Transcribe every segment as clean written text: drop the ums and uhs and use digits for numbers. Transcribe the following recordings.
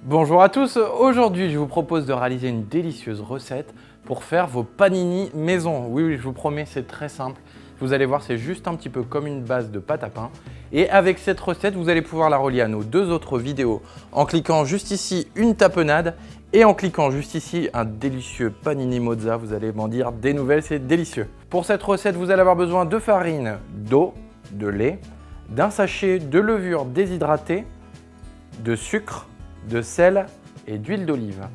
Bonjour à tous, aujourd'hui je vous propose de réaliser une délicieuse recette pour faire vos panini maison. Oui, je vous promets, c'est très simple. Vous allez voir, c'est juste un petit peu comme une base de pâte à pain. Et avec cette recette, vous allez pouvoir la relier à nos deux autres vidéos en cliquant juste ici une tapenade et en cliquant juste ici un délicieux panini mozza. Vous allez m'en dire des nouvelles, c'est délicieux. Pour cette recette, vous allez avoir besoin de farine, d'eau, de lait, d'un sachet de levure déshydratée, de sucre, de sel et d'huile d'olive.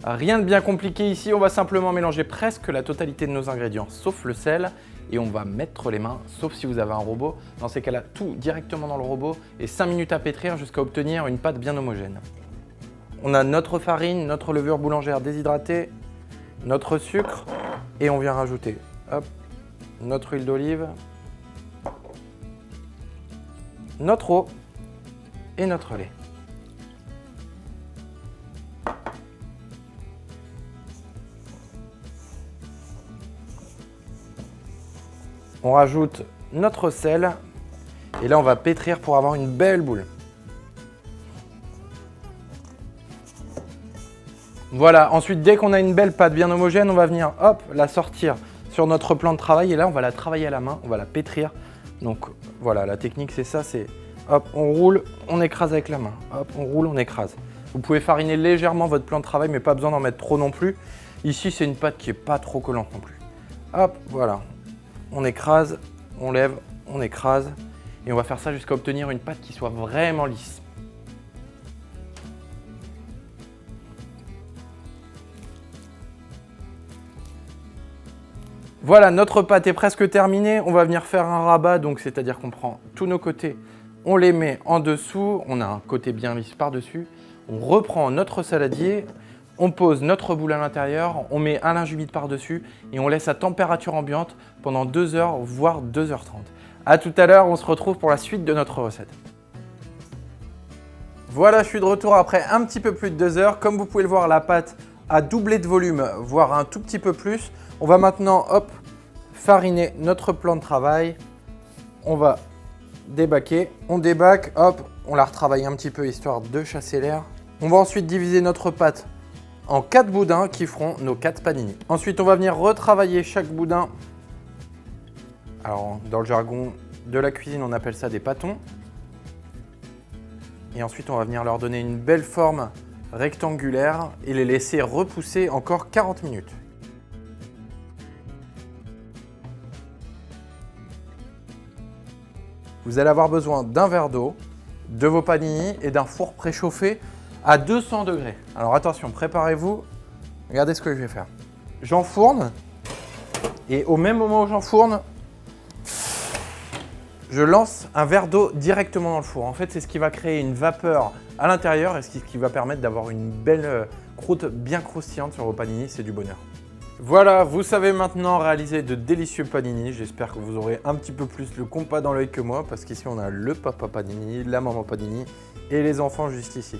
Rien de bien compliqué ici, on va simplement mélanger presque la totalité de nos ingrédients sauf le sel et on va mettre les mains, sauf si vous avez un robot. Dans ces cas-là, tout directement dans le robot et 5 minutes à pétrir jusqu'à obtenir une pâte bien homogène. On a notre farine, notre levure boulangère déshydratée, notre sucre et on vient rajouter hop, notre huile d'olive, notre eau et notre lait. On rajoute notre sel et là on va pétrir pour avoir une belle boule. Voilà, ensuite dès qu'on a une belle pâte bien homogène, on va venir hop, la sortir sur notre plan de travail et là on va la travailler à la main, on va la pétrir. Donc voilà, la technique c'est ça, c'est hop, on roule, on écrase avec la main, hop, on roule, on écrase. Vous pouvez fariner légèrement votre plan de travail mais pas besoin d'en mettre trop non plus. Ici c'est une pâte qui n'est pas trop collante non plus. Hop, voilà. On écrase, on lève, on écrase et on va faire ça jusqu'à obtenir une pâte qui soit vraiment lisse. Voilà, notre pâte est presque terminée. On va venir faire un rabat, donc c'est-à-dire qu'on prend tous nos côtés, on les met en dessous, on a un côté bien lisse par-dessus. On reprend notre saladier, on pose notre boule à l'intérieur, on met un linge humide par-dessus et on laisse à température ambiante pendant 2 heures, voire 2h30. A tout à l'heure, on se retrouve pour la suite de notre recette. Voilà, je suis de retour après un petit peu plus de 2 heures. Comme vous pouvez le voir, la pâte a doublé de volume, voire un tout petit peu plus. On va maintenant, hop, fariner notre plan de travail. On va débaquer, on débaque, hop, on la retravaille un petit peu histoire de chasser l'air. On va ensuite diviser notre pâte en 4 boudins qui feront nos 4 panini. Ensuite, on va venir retravailler chaque boudin. Alors, dans le jargon de la cuisine, on appelle ça des pâtons. Et ensuite, on va venir leur donner une belle forme rectangulaire et les laisser repousser encore 40 minutes. Vous allez avoir besoin d'un verre d'eau, de vos panini et d'un four préchauffé à 200 degrés. Alors attention, préparez-vous. Regardez ce que je vais faire. J'enfourne et au même moment où j'enfourne, je lance un verre d'eau directement dans le four. En fait, c'est ce qui va créer une vapeur à l'intérieur et ce qui va permettre d'avoir une belle croûte bien croustillante sur vos panini. C'est du bonheur. Voilà, vous savez maintenant réaliser de délicieux panini. J'espère que vous aurez un petit peu plus le compas dans l'œil que moi parce qu'ici, on a le papa panini, la maman panini et les enfants juste ici.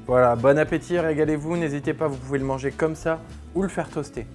Voilà, bon appétit, régalez-vous. N'hésitez pas, vous pouvez le manger comme ça ou le faire toaster.